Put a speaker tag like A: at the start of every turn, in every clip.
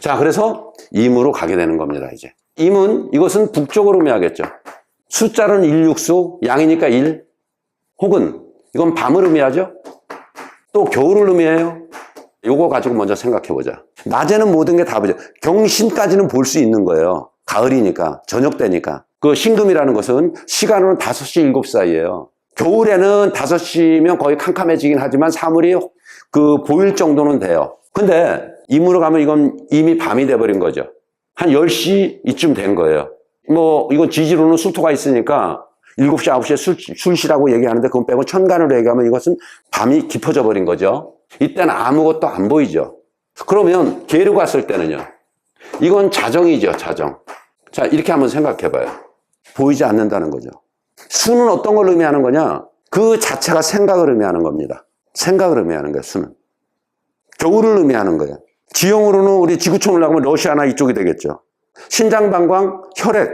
A: 자, 그래서 임으로 가게 되는 겁니다, 이제. 임은, 이것은 북쪽으로 의미하겠죠. 숫자로는 일육수, 양이니까 일, 혹은, 이건 밤을 의미하죠. 또 겨울을 의미해요. 요거 가지고 먼저 생각해 보자. 낮에는 모든 게 다 보죠. 경신까지는 볼 수 있는 거예요. 가을이니까, 저녁 때니까. 그 신금이라는 것은 시간으로는 5시, 7시 사이예요. 겨울에는 5시면 거의 캄캄해지긴 하지만 사물이 보일 정도는 돼요. 근데 임으로 가면 이건 이미 밤이 돼버린 거죠. 한 10시 이쯤 된 거예요. 뭐 이건 지지로는 술토가 있으니까 7시, 9시에 술시라고 얘기하는데 그건 빼고 천간으로 얘기하면 이것은 밤이 깊어져 버린 거죠. 이때는 아무것도 안 보이죠. 그러면 계로 갔을 때는요. 이건 자정이죠, 자정. 자, 이렇게 한번 생각해 봐요. 보이지 않는다는 거죠. 수는 어떤 걸 의미하는 거냐? 그 자체가 생각을 의미하는 겁니다. 생각을 의미하는 거예요, 수는. 겨울을 의미하는 거예요. 지형으로는 우리 지구촌을 나가면 러시아나 이쪽이 되겠죠. 신장방광, 혈액,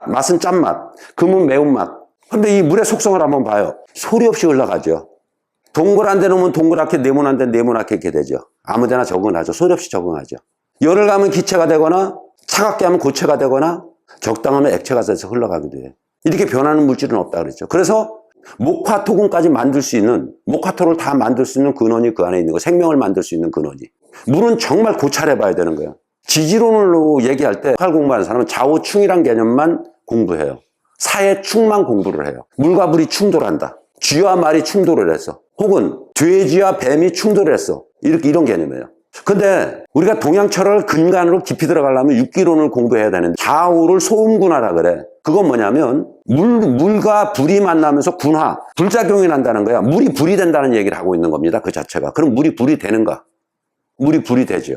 A: 맛은 짠맛, 금은 매운맛. 근데 이 물의 속성을 한번 봐요. 소리 없이 흘러가죠. 동그란 데 놓으면 동그랗게, 네모난 데 네모나게 이렇게 되죠. 아무 데나 적응하죠. 소리 없이 적응하죠. 열을 가면 기체가 되거나 차갑게 하면 고체가 되거나 적당하면 액체가 돼서 흘러가기도 해요. 이렇게 변하는 물질은 없다 그랬죠. 그래서 목화토금까지 만들 수 있는, 목화토를 다 만들 수 있는 근원이 그 안에 있는 거, 생명을 만들 수 있는 근원이. 물은 정말 고찰해 봐야 되는 거예요. 지지론으로 얘기할 때 칼 공부하는 사람은 좌우충이란 개념만 공부해요. 사해충만 공부를 해요. 물과 물이 충돌한다. 쥐와 말이 충돌을 했어. 혹은 돼지와 뱀이 충돌을 했어. 이런 개념이에요. 근데 우리가 동양철학을 근간으로 깊이 들어가려면 육기론을 공부해야 되는데 좌우를 소음군화라 그래. 그건 뭐냐면 물과 불이 만나면서 군화, 불작용이 난다는 거야. 물이 불이 된다는 얘기를 하고 있는 겁니다. 그 자체가. 그럼 물이 불이 되는가? 물이 불이 되죠.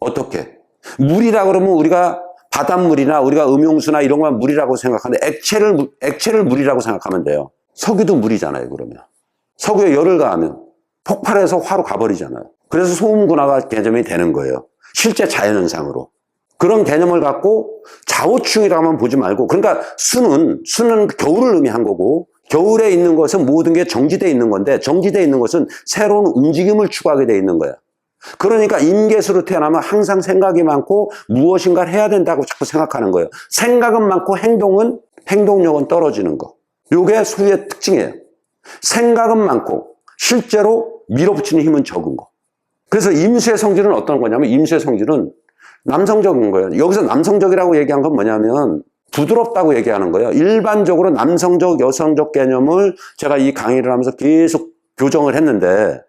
A: 어떻게? 물이라 그러면 우리가 바닷물이나 우리가 음용수나 이런 건 물이라고 생각하는데 액체를 물이라고 생각하면 돼요. 석유도 물이잖아요, 그러면. 석유에 열을 가하면 폭발해서 화로 가버리잖아요. 그래서 소음군화가 개념이 되는 거예요. 실제 자연현상으로. 그런 개념을 갖고 좌우충이라고만 보지 말고, 그러니까 수는 겨울을 의미한 거고, 겨울에 있는 것은 모든 게 정지되어 있는 건데, 정지되어 있는 것은 새로운 움직임을 추구하게 되어 있는 거야. 그러니까 임계수로 태어나면 항상 생각이 많고 무엇인가를 해야 된다고 자꾸 생각하는 거예요. 생각은 많고 행동력은 떨어지는 거. 이게 수의 특징이에요. 생각은 많고 실제로 밀어붙이는 힘은 적은 거. 그래서 임수의 성질은 어떤 거냐면, 임수의 성질은 남성적인 거예요. 여기서 남성적이라고 얘기한 건 뭐냐면 부드럽다고 얘기하는 거예요. 일반적으로 남성적, 여성적 개념을 제가 이 강의를 하면서 계속 교정을 했는데,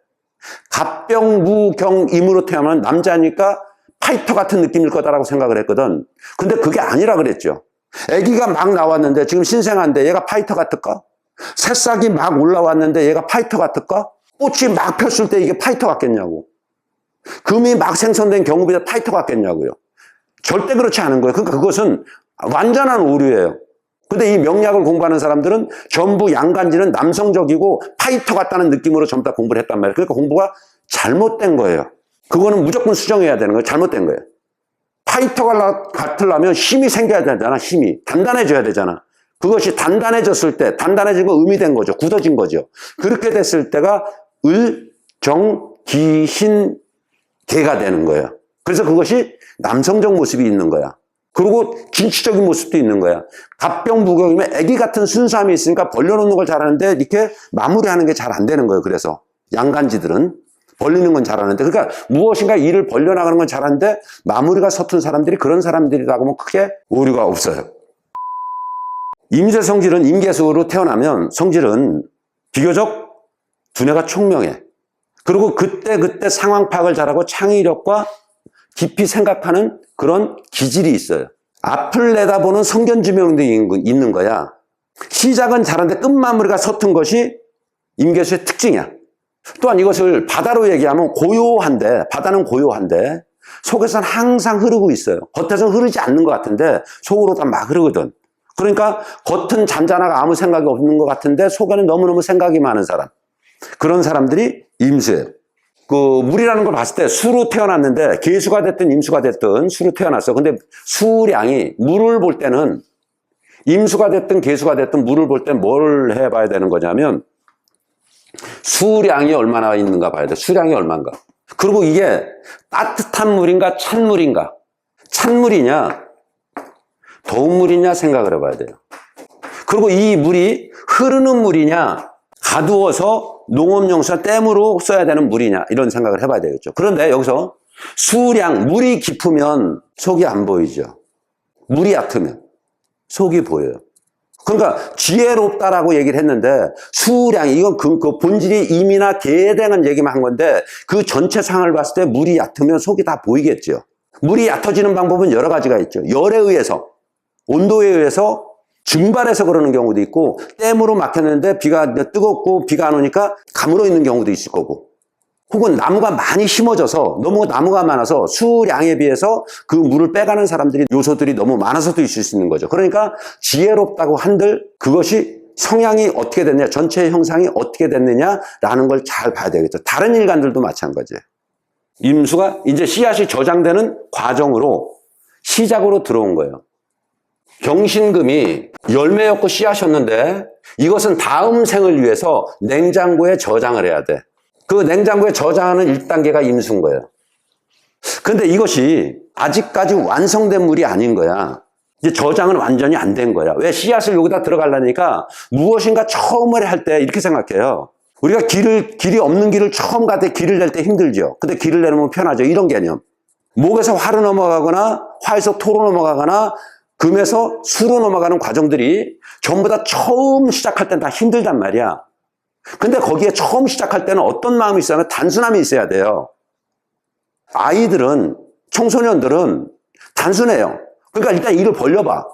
A: 갑병, 무, 경, 임으로 태어나면 남자니까 파이터 같은 느낌일 거다라고 생각을 했거든. 근데 그게 아니라 그랬죠. 아기가 막 나왔는데 지금 신생한데 얘가 파이터 같을까? 새싹이 막 올라왔는데 얘가 파이터 같을까? 꽃이 막 폈을 때 이게 파이터 같겠냐고. 금이 막 생성된 경우보다 파이터 같겠냐고요. 절대 그렇지 않은 거예요. 그러니까 그것은 완전한 오류예요. 근데 이 명리학을 공부하는 사람들은 전부 양간지는 남성적이고 파이터 같다는 느낌으로 전부 다 공부를 했단 말이에요. 그러니까 공부가 잘못된 거예요. 그거는 무조건 수정해야 되는 거예요. 잘못된 거예요. 파이터가 같으려면 힘이 생겨야 되잖아. 힘이. 단단해져야 되잖아. 그것이 단단해졌을 때, 단단해진 건 의미된 거죠. 굳어진 거죠. 그렇게 됐을 때가 을, 정, 기, 신, 개가 되는 거예요. 그래서 그것이 남성적 모습이 있는 거야. 그리고 진취적인 모습도 있는 거야. 갑병무경이면 애기 같은 순수함이 있으니까 벌려놓는 걸 잘하는데 이렇게 마무리하는 게 잘 안 되는 거예요. 그래서 양간지들은 벌리는 건 잘하는데, 그러니까 무엇인가 일을 벌려나가는 건 잘하는데 마무리가 서툰 사람들이 그런 사람들이라고 하면 크게 오류가 없어요. 임수의 성질은 임계수로 태어나면 성질은 비교적 두뇌가 총명해. 그리고 그때 상황 파악을 잘하고 창의력과 깊이 생각하는 그런 기질이 있어요. 앞을 내다보는 성견지명도 있는 거야. 시작은 잘하는데 끝마무리가 서툰 것이 임계수의 특징이야. 또한 이것을 바다로 얘기하면 고요한데, 바다는 고요한데 속에서는 항상 흐르고 있어요. 겉에서는 흐르지 않는 것 같은데 속으로 다 막 흐르거든. 그러니까 겉은 잔잔하고 아무 생각이 없는 것 같은데 속에는 너무너무 생각이 많은 사람. 그런 사람들이 임수예요. 물이라는 걸 봤을 때 수로 태어났는데 계수가 됐든 임수가 됐든 수로 태어났어. 근데 수량이, 물을 볼 때는 임수가 됐든 계수가 됐든 물을 볼 때 뭘 해봐야 되는 거냐면 수량이 얼마나 있는가 봐야 돼. 수량이 얼마인가. 그리고 이게 따뜻한 물인가 찬 물인가. 찬물이냐 더운 물이냐 생각을 해봐야 돼요. 그리고 이 물이 흐르는 물이냐 가두어서 농업용사 댐으로 써야 되는 물이냐 이런 생각을 해봐야 되겠죠. 그런데 여기서 수량, 물이 깊으면 속이 안 보이죠. 물이 얕으면 속이 보여요. 그러니까 지혜롭다라고 얘기를 했는데 수량, 이건 그 본질이 임이나 개에 대한 얘기만 한 건데 그 전체 상을 봤을 때 물이 얕으면 속이 다 보이겠죠. 물이 얕아지는 방법은 여러 가지가 있죠. 열에 의해서, 온도에 의해서 증발해서 그러는 경우도 있고, 댐으로 막혔는데 비가 뜨겁고 비가 안 오니까 가물어 있는 경우도 있을 거고, 혹은 나무가 많이 심어져서 너무 나무가 많아서 수량에 비해서 그 물을 빼가는 사람들이 요소들이 너무 많아서도 있을 수 있는 거죠. 그러니까 지혜롭다고 한들 그것이 성향이 어떻게 됐냐, 전체의 형상이 어떻게 됐느냐라는 걸 잘 봐야 되겠죠. 다른 일간들도 마찬가지예요. 임수가 이제 씨앗이 저장되는 과정으로 시작으로 들어온 거예요. 경신금이 열매였고 씨앗이었는데 이것은 다음 생을 위해서 냉장고에 저장을 해야 돼. 그 냉장고에 저장하는 1단계가 임수인 거예요. 근데 이것이 아직까지 완성된 물이 아닌 거야. 이제 저장은 완전히 안 된 거야. 왜? 씨앗을 여기다 들어가려니까 무엇인가 처음을 할 때 이렇게 생각해요. 우리가 길이 없는 길을 처음 갈 때 길을 낼 때 힘들죠. 근데 길을 내놓으면 편하죠. 이런 개념. 목에서 화로 넘어가거나 화에서 토로 넘어가거나 금에서 수로 넘어가는 과정들이 전부 다 처음 시작할 땐 다 힘들단 말이야. 근데 거기에 처음 시작할 때는 어떤 마음이 있어야 하면 단순함이 있어야 돼요. 아이들은, 청소년들은 단순해요. 그러니까 일단 일을 벌려봐.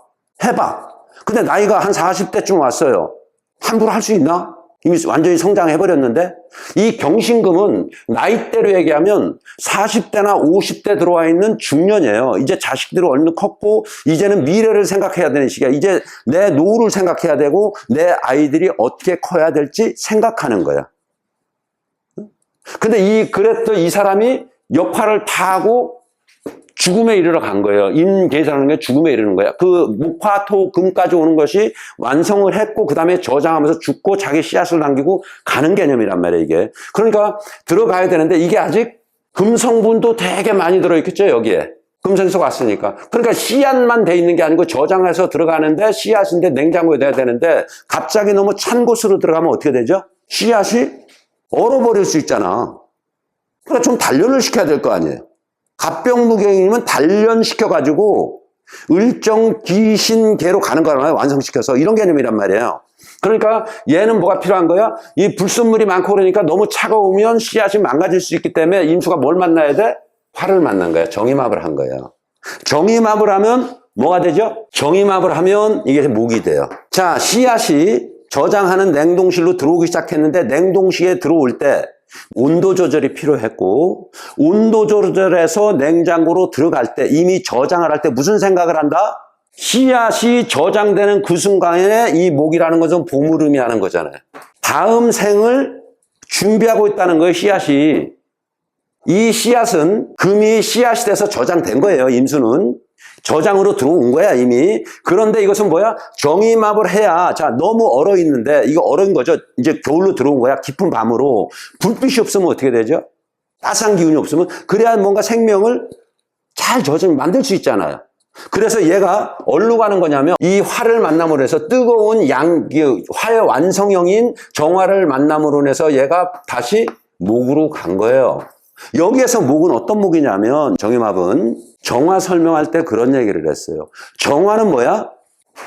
A: 해봐. 근데 나이가 한 40대쯤 왔어요. 함부로 할 수 있나? 이미 완전히 성장해버렸는데, 이 경신금은 나이대로 얘기하면 40대나 50대 들어와 있는 중년이에요. 이제 자식들이 얼른 컸고 이제는 미래를 생각해야 되는 시기야. 이제 내 노후를 생각해야 되고 내 아이들이 어떻게 커야 될지 생각하는 거야. 근데 그랬던 이 사람이 역할을 다 하고 죽음에 이르러 간 거예요. 임계사라는 게 죽음에 이르는 거야. 그 목화, 토, 금까지 오는 것이 완성을 했고 그 다음에 저장하면서 죽고 자기 씨앗을 남기고 가는 개념이란 말이에요, 이게. 그러니까 들어가야 되는데 이게 아직 금성분도 되게 많이 들어있겠죠, 여기에. 금생소가 왔으니까. 그러니까 씨앗만 돼 있는 게 아니고 저장해서 들어가는데 씨앗인데 냉장고에 넣어야 되는데 갑자기 너무 찬 곳으로 들어가면 어떻게 되죠? 씨앗이 얼어버릴 수 있잖아. 그러니까 좀 단련을 시켜야 될 거 아니에요. 갑병무경이면 단련시켜가지고 일정 기신계로 가는 거잖아요. 완성시켜서. 이런 개념이란 말이에요. 그러니까 얘는 뭐가 필요한 거야? 이 불순물이 많고 그러니까 너무 차가우면 씨앗이 망가질 수 있기 때문에 임수가 뭘 만나야 돼? 화를 만난 거야. 정임합을 한 거예요. 정임합을 하면 뭐가 되죠? 정임합을 하면 이게 목이 돼요. 자, 씨앗이 저장하는 냉동실로 들어오기 시작했는데 냉동실에 들어올 때 온도 조절이 필요했고 온도 조절해서 냉장고로 들어갈 때 이미 저장을 할 때 무슨 생각을 한다? 씨앗이 저장되는 그 순간에 이 목이라는 것은 봄을 의미하는 거잖아요. 다음 생을 준비하고 있다는 거예요, 씨앗이. 이 씨앗은 금이 씨앗이 돼서 저장된 거예요, 임수는. 저장으로 들어온 거야, 이미. 그런데 이것은 뭐야? 정임합을 해야, 자, 너무 얼어 있는데, 이거 얼은 거죠? 이제 겨울로 들어온 거야, 깊은 밤으로. 불빛이 없으면 어떻게 되죠? 따스한 기운이 없으면, 그래야 뭔가 생명을 잘 만들 수 있잖아요. 그래서 얘가 어디로 가는 거냐면, 이 화를 만남으로 해서 뜨거운 화의 완성형인 정화를 만남으로 해서 얘가 다시 목으로 간 거예요. 여기에서 목은 어떤 목이냐면 정임합은 정화 설명할 때 그런 얘기를 했어요. 정화는 뭐야?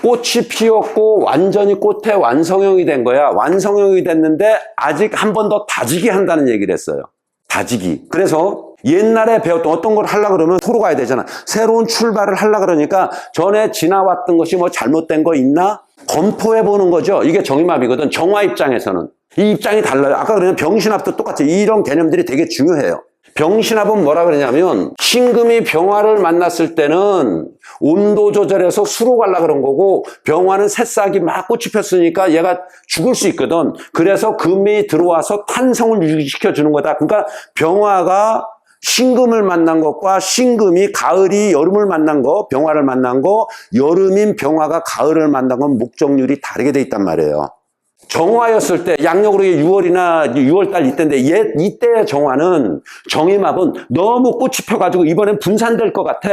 A: 꽃이 피었고 완전히 꽃의 완성형이 된 거야. 완성형이 됐는데 아직 한 번 더 다지기 한다는 얘기를 했어요. 다지기. 그래서 옛날에 배웠던 어떤 걸 하려고 그러면 토로 가야 되잖아. 새로운 출발을 하려고 그러니까 전에 지나왔던 것이 뭐 잘못된 거 있나? 검토해 보는 거죠. 이게 정임합이거든. 정화 입장에서는. 이 입장이 달라요. 아까 그러면 병신합도 똑같아요. 이런 개념들이 되게 중요해요. 병신합은 뭐라 그러냐면 신금이 병화를 만났을 때는 온도 조절해서 수로 가려고 그런 거고 병화는 새싹이 막 꽃이 폈으니까 얘가 죽을 수 있거든. 그래서 금이 들어와서 탄성을 유지시켜 주는 거다. 그러니까 병화가 신금을 만난 것과 신금이 가을이 여름을 만난 거, 병화를 만난 거, 여름인 병화가 가을을 만난 건 목적률이 다르게 돼 있단 말이에요. 정화였을 때 양력으로 6월이나 6월달 이때인데 이때의 정화는 정임합은 너무 꽃이 펴가지고 이번엔 분산될 것 같아.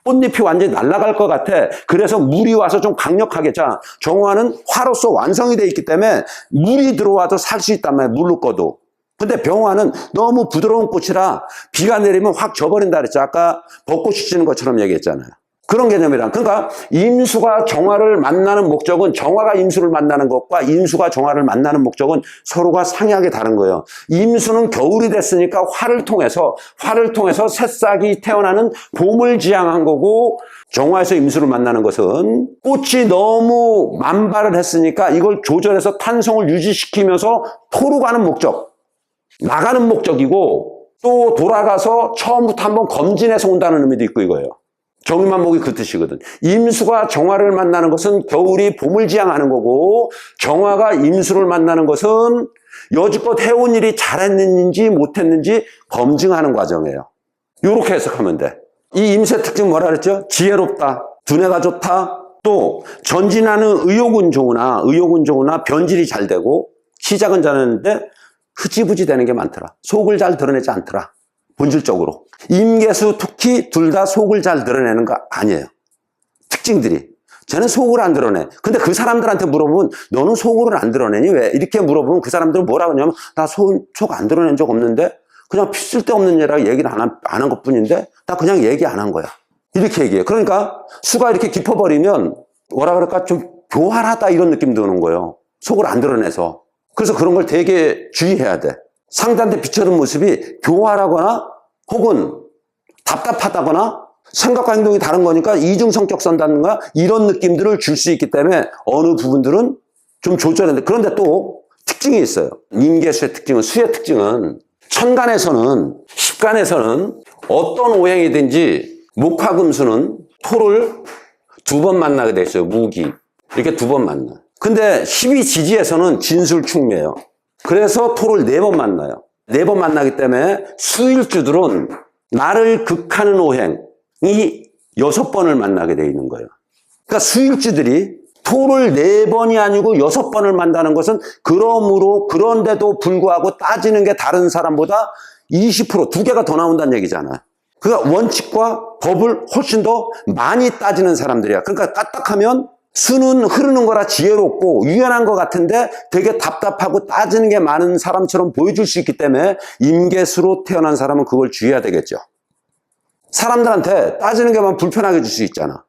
A: 꽃잎이 완전히 날아갈 것 같아. 그래서 물이 와서 좀 강력하게. 자, 정화는 화로서 완성이 되어 있기 때문에 물이 들어와도 살 수 있단 말이야. 물로 꺼도. 근데 병화는 너무 부드러운 꽃이라 비가 내리면 확 져버린다 그랬죠. 아까 벚꽃이 지는 것처럼 얘기했잖아요. 그런 개념이란. 그러니까 임수가 정화를 만나는 목적은, 정화가 임수를 만나는 것과 임수가 정화를 만나는 목적은 서로가 상이하게 다른 거예요. 임수는 겨울이 됐으니까 화를 통해서 새싹이 태어나는 봄을 지향한 거고, 정화에서 임수를 만나는 것은 꽃이 너무 만발을 했으니까 이걸 조절해서 탄성을 유지시키면서 토로 가는 목적, 나가는 목적이고, 또 돌아가서 처음부터 한번 검진해서 온다는 의미도 있고 이거예요. 정의만목이 그 뜻이거든. 임수가 정화를 만나는 것은 겨울이 봄을 지향하는 거고, 정화가 임수를 만나는 것은 여지껏 해온 일이 잘했는지 못했는지 검증하는 과정이에요. 이렇게 해석하면 돼. 이 임수의 특징 뭐라 그랬죠? 지혜롭다, 두뇌가 좋다, 또 전진하는 의욕은 좋으나 변질이 잘 되고, 시작은 잘했는데 흐지부지 되는 게 많더라. 속을 잘 드러내지 않더라. 본질적으로. 임계수, 특히 둘 다 속을 잘 드러내는 거 아니에요. 특징들이. 쟤는 속을 안 드러내. 근데 그 사람들한테 물어보면 너는 속을 안 드러내니? 왜? 이렇게 물어보면 그 사람들은 뭐라고 하냐면 나 속 안 드러낸 적 없는데 그냥 쓸데없는 얘라 얘기를 안 한 것뿐인데 나 그냥 얘기 안 한 거야. 이렇게 얘기해. 그러니까 수가 이렇게 깊어버리면 뭐라 그럴까 좀 교활하다 이런 느낌 드는 거예요. 속을 안 드러내서. 그래서 그런 걸 되게 주의해야 돼. 상대한테 비춰는 모습이 교활하거나 혹은 답답하다거나 생각과 행동이 다른 거니까 이중성격 선다든가 이런 느낌들을 줄 수 있기 때문에 어느 부분들은 좀 조절해야 돼. 그런데 또 특징이 있어요. 임계수의 특징은, 수의 특징은 천간에서는, 십간에서는 어떤 오행이든지 목화금수는 토를 2번 만나게 돼 있어요. 무기. 이렇게 2번 만나. 근데 12지지에서는 진술충매예요. 그래서 토를 4번 만나요. 4번 만나기 때문에 수일주들은 나를 극하는 오행이 6번을 만나게 되어 있는 거예요. 그러니까 수일주들이 토를 4번이 아니고 6번을 만나는 것은 그런데도 불구하고 따지는 게 다른 사람보다 20%, 2개가 더 나온다는 얘기잖아요. 그러니까 원칙과 법을 훨씬 더 많이 따지는 사람들이야. 그러니까 까딱하면 수는 흐르는 거라 지혜롭고 유연한 것 같은데 되게 답답하고 따지는 게 많은 사람처럼 보여줄 수 있기 때문에 임계수로 태어난 사람은 그걸 주의해야 되겠죠. 사람들한테 따지는 게만 불편하게 줄 수 있잖아.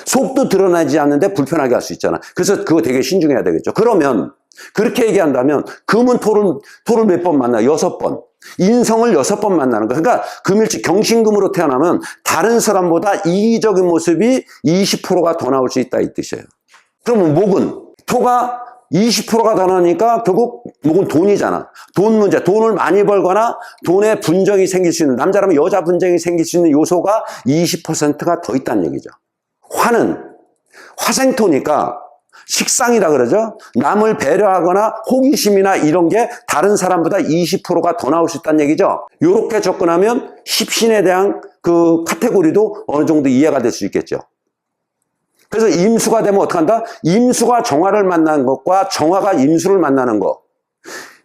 A: 속도 드러나지 않는데 불편하게 할 수 있잖아. 그래서 그거 되게 신중해야 되겠죠. 그러면 그렇게 얘기한다면 금은 토를 몇 번 만나? 6번. 인성을 6번 만나는 거야. 그러니까 금일치 경신금으로 태어나면 다른 사람보다 이기적인 모습이 20%가 더 나올 수 있다 이 뜻이에요. 그러면 목은 토가 20%가 더 나니까 결국 목은 돈이잖아. 돈 문제, 돈을 많이 벌거나 돈에 분쟁이 생길 수 있는, 남자라면 여자 분쟁이 생길 수 있는 요소가 20%가 더 있다는 얘기죠. 화는 화생토니까 식상이라 그러죠. 남을 배려하거나 호기심이나 이런 게 다른 사람보다 20%가 더 나올 수 있다는 얘기죠. 이렇게 접근하면 십신에 대한 그 카테고리도 어느 정도 이해가 될 수 있겠죠. 그래서 임수가 되면 어떻게 한다? 임수가 정화를 만나는 것과 정화가 임수를 만나는 것.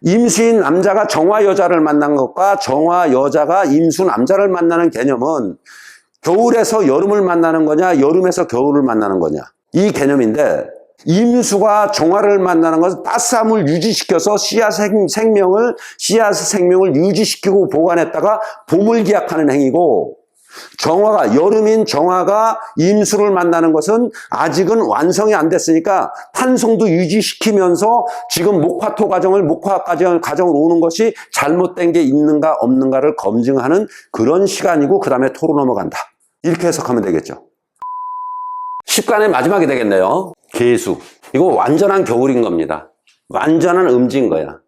A: 임수인 남자가 정화 여자를 만난 것과 정화 여자가 임수 남자를 만나는 개념은 겨울에서 여름을 만나는 거냐, 여름에서 겨울을 만나는 거냐. 이 개념인데 임수가 정화를 만나는 것은 따스함을 유지시켜서 씨앗 생명을 유지시키고 보관했다가 봄을 기약하는 행위고, 정화가, 여름인 정화가 임수를 만나는 것은 아직은 완성이 안 됐으니까 탄성도 유지시키면서 지금 목화토 과정을 오는 것이 잘못된 게 있는가 없는가를 검증하는 그런 시간이고, 그 다음에 토로 넘어간다. 이렇게 해석하면 되겠죠. 10간의 마지막이 되겠네요. 계수. 이거 완전한 겨울인 겁니다. 완전한 음지인 거야.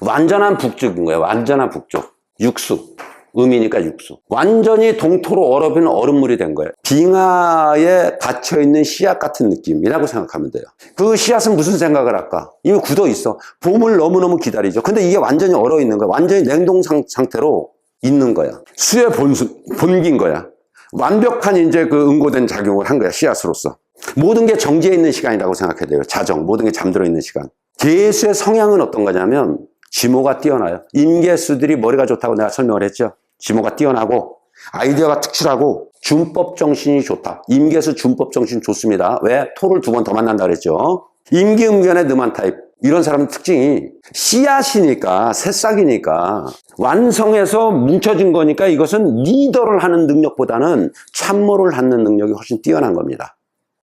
A: 완전한 북쪽인 거야. 완전한 북쪽. 육수. 음이니까 육수. 완전히 동토로 얼어버린 얼음물이 된 거예요. 빙하에 닫혀있는 씨앗 같은 느낌이라고 생각하면 돼요. 그 씨앗은 무슨 생각을 할까? 이미 굳어 있어. 봄을 너무너무 기다리죠. 근데 이게 완전히 얼어 있는 거야. 완전히 냉동 상태로 있는 거야. 수의 본기인 거야. 완벽한 이제 그 응고된 작용을 한 거야, 씨앗으로서. 모든 게 정지해 있는 시간이라고 생각해야 돼요. 자정, 모든 게 잠들어 있는 시간. 계수의 성향은 어떤 거냐면 지모가 뛰어나요. 임계수들이 머리가 좋다고 내가 설명을 했죠. 지모가 뛰어나고 아이디어가 특출하고 준법 정신이 좋다. 임계수 준법 정신 좋습니다. 왜? 토를 2번 더 만난다 그랬죠. 임기응변의 느만 타입. 이런 사람 특징이 씨앗이니까, 새싹이니까 완성해서 뭉쳐진 거니까 이것은 리더를 하는 능력보다는 참모를 하는 능력이 훨씬 뛰어난 겁니다.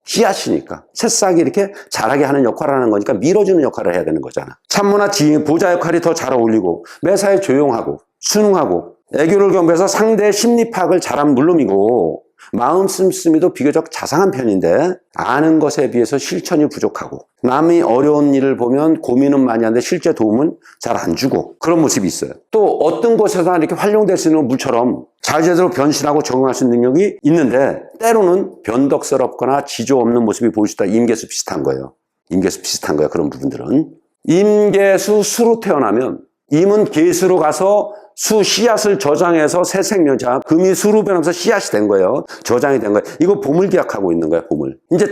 A: 씨앗이니까. 새싹이 이렇게 자라게 하는 역할을 하는 거니까 밀어주는 역할을 해야 되는 거잖아. 참모나 지휘, 보좌 역할이 더 잘 어울리고 매사에 조용하고 순응하고 애교를 겸비해서 상대의 심리 파악을 잘한 물론이고 마음 씀씀이도 비교적 자상한 편인데 아는 것에 비해서 실천이 부족하고 남이 어려운 일을 보면 고민은 많이 하는데 실제 도움은 잘 안 주고 그런 모습이 있어요. 또 어떤 곳에서나 이렇게 활용될 수 있는 물처럼 자유자재로 변신하고 적응할 수 있는 능력이 있는데 때로는 변덕스럽거나 지조 없는 모습이 보일 수 있다. 임계수 비슷한 거예요. 임계수 비슷한 거예요. 그런 부분들은. 임계수 수로 태어나면 임은 계수로 가서 수 씨앗을 저장해서 새 생명자 금이 수로 변하면서 씨앗이 된 거예요. 저장이 된 거예요. 이거 봄을 기약하고 있는 거야. 봄을. 이제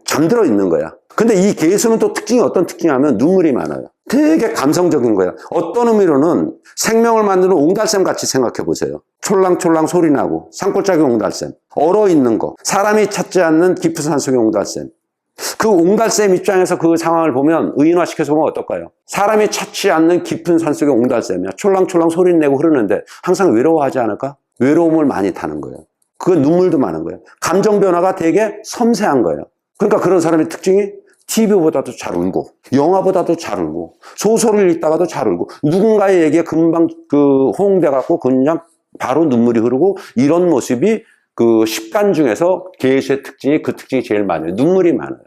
A: 잠들어 있는 거야. 근데 이 계수는 또 특징이 어떤 특징이냐면 눈물이 많아요. 되게 감성적인 거예요. 어떤 의미로는 생명을 만드는 옹달샘 같이 생각해 보세요. 촐랑촐랑 소리 나고 산골짜기 옹달샘, 얼어 있는 거, 사람이 찾지 않는 깊은 산속의 옹달샘. 그 옹달샘 입장에서 그 상황을 보면 의인화시켜서 보면 어떨까요? 사람이 찾지 않는 깊은 산속의 옹달샘이야. 촐랑촐랑 소리 내고 흐르는데 항상 외로워하지 않을까? 외로움을 많이 타는 거예요. 그 눈물도 많은 거예요. 감정 변화가 되게 섬세한 거예요. 그러니까 그런 사람의 특징이 TV보다도 잘 울고 영화보다도 잘 울고 소설을 읽다가도 잘 울고 누군가의 얘기에 금방 호응돼갖고 그냥 바로 눈물이 흐르고 이런 모습이 그 식간 중에서 계수의 특징이 그 특징이 제일 많아요. 눈물이 많아요.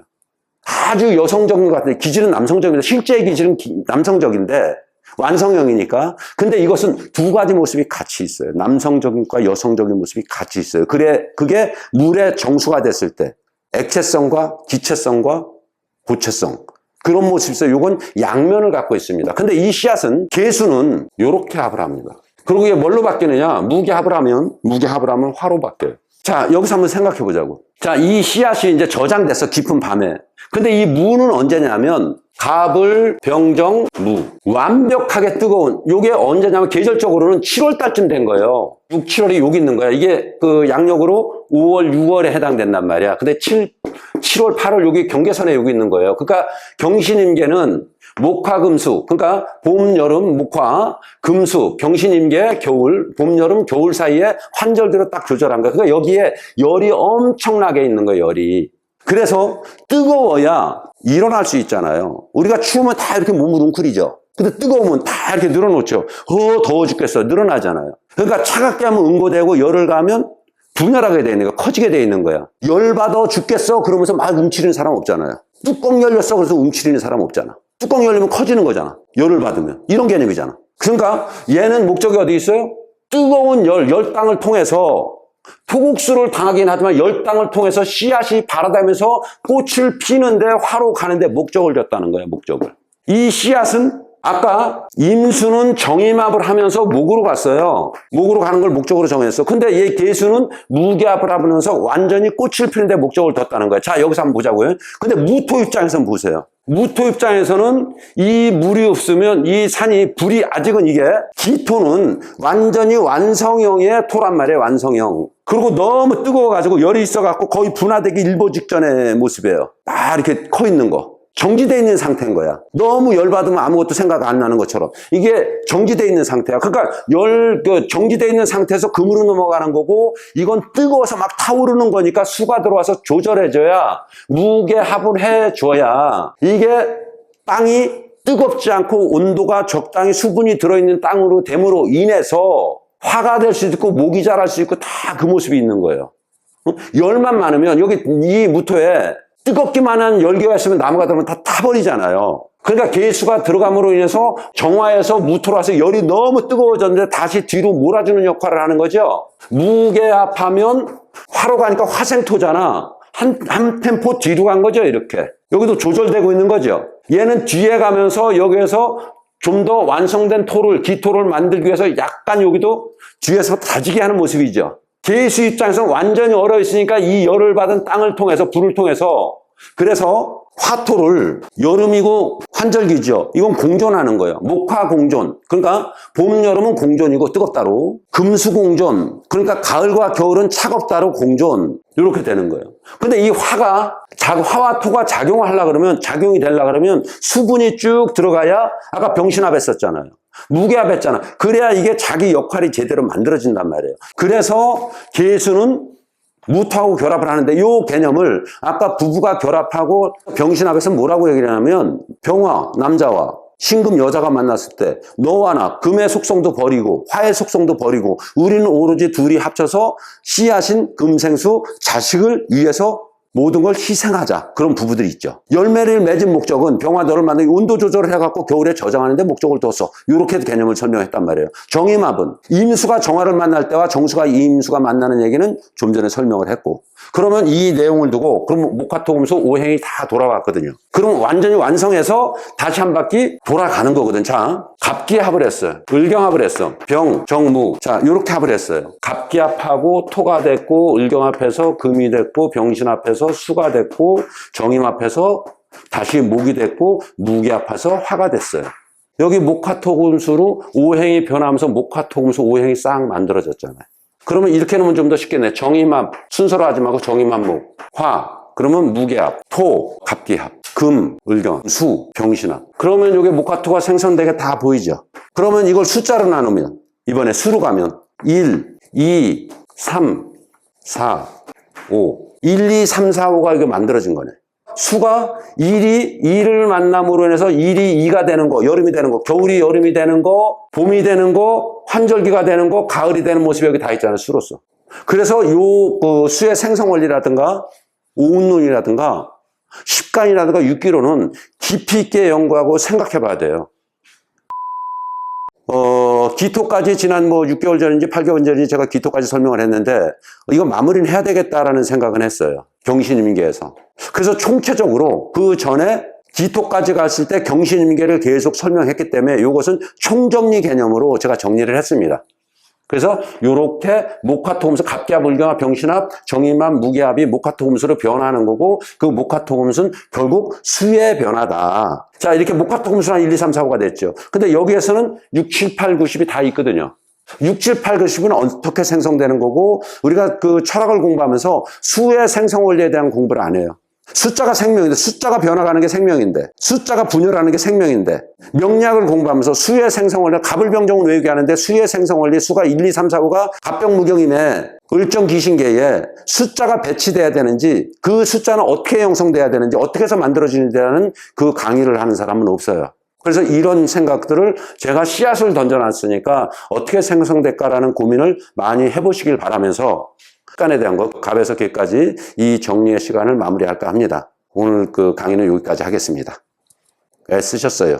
A: 아주 여성적인 것 같은데 기질은 남성적인데 실제 기질은 남성적인데 완성형이니까. 근데 이것은 2가지 모습이 같이 있어요. 남성적인과 여성적인 모습이 같이 있어요. 그게 물의 정수가 됐을 때 액체성과 기체성과 고체성 그런 모습이 있어요. 이건 양면을 갖고 있습니다. 근데 이 씨앗은 계수는 이렇게 합을 합니다. 그리고 이게 뭘로 바뀌느냐? 무게합을 하면 화로 바뀌어요. 자, 여기서 한번 생각해 보자고. 자, 이 씨앗이 이제 저장돼서 깊은 밤에. 근데 이 무는 언제냐면 갑을, 병정, 무. 완벽하게 뜨거운. 요게 언제냐면 계절적으로는 7월 달쯤 된 거예요. 6, 7월이 여기 있는 거야. 이게 그 양력으로 5월, 6월에 해당된단 말이야. 근데 7월, 8월 여기 경계선에 여기 있는 거예요. 그러니까 경신임계는 목화, 금수. 그러니까 봄, 여름, 목화, 금수, 경신임계, 겨울, 봄, 여름, 겨울 사이에 환절기로 딱 조절한 거예요. 그러니까 여기에 열이 엄청나게 있는 거예요, 열이. 그래서 뜨거워야 일어날 수 있잖아요. 우리가 추우면 다 이렇게 몸을 웅크리죠. 근데 뜨거우면 다 이렇게 늘어놓죠. 더워 죽겠어. 늘어나잖아요. 그러니까 차갑게 하면 응고되고 열을 가하면 분열하게 돼 있는 거야. 커지게 돼 있는 거야. 열 받아 죽겠어. 그러면서 막 움츠리는 사람 없잖아요. 뚜껑 열렸어. 그래서 움츠리는 사람 없잖아. 뚜껑 열리면 커지는 거잖아. 열을 받으면. 이런 개념이잖아. 그러니까 얘는 목적이 어디 있어요? 뜨거운 열당을 통해서 토국수를 당하긴 하지만 열당을 통해서 씨앗이 발아다면서 꽃을 피는데 화로 가는데 목적을 줬다는 거예요. 목적을. 이 씨앗은 아까 임수는 정임합을 하면서 목으로 갔어요. 목으로 가는 걸 목적으로 정했어. 근데 이 계수는 무게합을 하면서 완전히 꽃을 피는데 목적을 뒀다는 거예요. 자, 여기서 한번 보자고요. 근데 무토 입장에서는 보세요. 무토 입장에서는 이 물이 없으면 이 산이 불이 아직은 이게 기토는 완전히 완성형의 토란 말이에요. 완성형. 그리고 너무 뜨거워가지고 열이 있어갖고 거의 분화되기 일보 직전의 모습이에요. 막 이렇게 커 있는 거. 정지되어 있는 상태인 거야. 너무 열받으면 아무것도 생각 안 나는 것처럼. 이게 정지되어 있는 상태야. 그러니까 정지되어 있는 상태에서 금으로 넘어가는 거고, 이건 뜨거워서 막 타오르는 거니까 수가 들어와서 조절해줘야, 무게합을 해줘야, 이게 땅이 뜨겁지 않고 온도가 적당히 수분이 들어있는 땅으로 됨으로 인해서 화가 될 수도 있고, 목이 자랄 수 있고, 다 그 모습이 있는 거예요. 열만 많으면, 여기 이 무토에 뜨겁기만 한 열기가 있으면 나무가 들어가면 다 타버리잖아요. 그러니까 계수가 들어감으로 인해서 정화에서 무토로 와서 열이 너무 뜨거워졌는데 다시 뒤로 몰아주는 역할을 하는 거죠. 무게합하면 화로 가니까 화생토잖아. 한 템포 뒤로 간 거죠, 이렇게. 여기도 조절되고 있는 거죠. 얘는 뒤에 가면서 여기에서 좀 더 완성된 기토를 만들기 위해서 약간 여기도 뒤에서 다지게 하는 모습이죠. 계수 입장에서 완전히 얼어 있으니까 이 열을 받은 땅을 통해서, 불을 통해서, 그래서 화토를 여름이고 환절기죠. 이건 공존하는 거예요. 목화 공존. 그러니까 봄, 여름은 공존이고 뜨겁다로. 금수 공존. 그러니까 가을과 겨울은 차갑다로 공존. 이렇게 되는 거예요. 근데 이 화가 화와 토가 작용을 하려고 그러면 작용이 되려고 그러면 수분이 쭉 들어가야 아까 병신합 했었잖아요. 무게합 했잖아. 그래야 이게 자기 역할이 제대로 만들어진단 말이에요. 그래서 개수는 무토하고 결합을 하는데 이 개념을 아까 부부가 결합하고 병신합에서 뭐라고 얘기를 하냐면 병화 남자와 신금 여자가 만났을 때 너와 나 금의 속성도 버리고 화의 속성도 버리고 우리는 오로지 둘이 합쳐서 씨앗인 금생수 자식을 위해서 모든 걸 희생하자. 그런 부부들이 있죠. 열매를 맺은 목적은 병화도를 만들고 온도 조절을 해갖고 겨울에 저장하는 데 목적을 뒀어. 이렇게 개념을 설명했단 말이에요. 정임합은 임수가 정화를 만날 때와 정수가 임수가 만나는 얘기는 좀 전에 설명을 했고, 그러면 이 내용을 두고 그럼 목화토금수 오행이 다 돌아왔거든요. 그럼 완전히 완성해서 다시 한 바퀴 돌아가는 거거든. 자, 갑기합을 했어요. 을경합을 했어. 병, 정무. 자, 이렇게 합을 했어요. 갑기합하고 토가 됐고, 을경합해서 금이 됐고, 병신합해서 수가 됐고, 정임합해서 다시 목이 됐고, 무기합해서 화가 됐어요. 여기 목화토금수로 오행이 변하면서 목화토금수 오행이 싹 만들어졌잖아요. 그러면 이렇게 놓으면 좀 더 쉽겠네. 정임합, 순서로 하지 말고 정임합 목, 화, 그러면 무게합, 토, 갑기합, 금, 을경, 수, 병신합. 그러면 이게 목화토가 생성되게 다 보이죠. 그러면 이걸 숫자로 나누면 이번에 수로 가면 1, 2, 3, 4, 5 1, 2, 3, 4, 5가 이게 만들어진 거네. 수가 2를 만남으로 인해서 1이 2가 되는 거, 여름이 되는 거, 겨울이 여름이 되는 거, 봄이 되는 거, 환절기가 되는 거, 가을이 되는 모습이 여기 다 있잖아요, 수로서. 그래서 수의 생성 원리라든가, 오운론이라든가, 십간이라든가 육기로는 깊이 있게 연구하고 생각해 봐야 돼요. 기토까지 지난 6개월 전인지 8개월 전인지 제가 기토까지 설명을 했는데, 이거 마무리는 해야 되겠다라는 생각은 했어요. 경신임계에서. 그래서 총체적으로 그 전에 기토까지 갔을 때 경신임계를 계속 설명했기 때문에 이것은 총정리 개념으로 제가 정리를 했습니다. 그래서 이렇게 목화토금수, 갑기합, 을경합, 병신합, 정임합, 무기합이 목화토금수로 변하는 거고, 그 목화토금수는 결국 수의 변화다. 자, 이렇게 목화토금수는 1, 2, 3, 4, 5가 됐죠. 근데 여기에서는 6, 7, 8, 9, 10이 다 있거든요. 6, 7, 8, 9, 10은 어떻게 생성되는 거고, 우리가 그 철학을 공부하면서 수의 생성 원리에 대한 공부를 안 해요. 숫자가 생명인데, 숫자가 변화가는 게 생명인데, 숫자가 분열하는 게 생명인데, 명리학을 공부하면서 수의 생성 원리, 갑을병정은 외우게 하는데 수의 생성 원리, 수가 1, 2, 3, 4, 5가 갑병무경임에 을정귀신계에 숫자가 배치돼야 되는지, 그 숫자는 어떻게 형성돼야 되는지, 어떻게 해서 만들어지는지라는 그 강의를 하는 사람은 없어요. 그래서 이런 생각들을 제가 씨앗을 던져놨으니까 어떻게 생성될까라는 고민을 많이 해보시길 바라면서 시간에 대한 것, 갑에서 개까지 이 정리의 시간을 마무리할까 합니다. 오늘 그 강의는 여기까지 하겠습니다. 애쓰셨어요.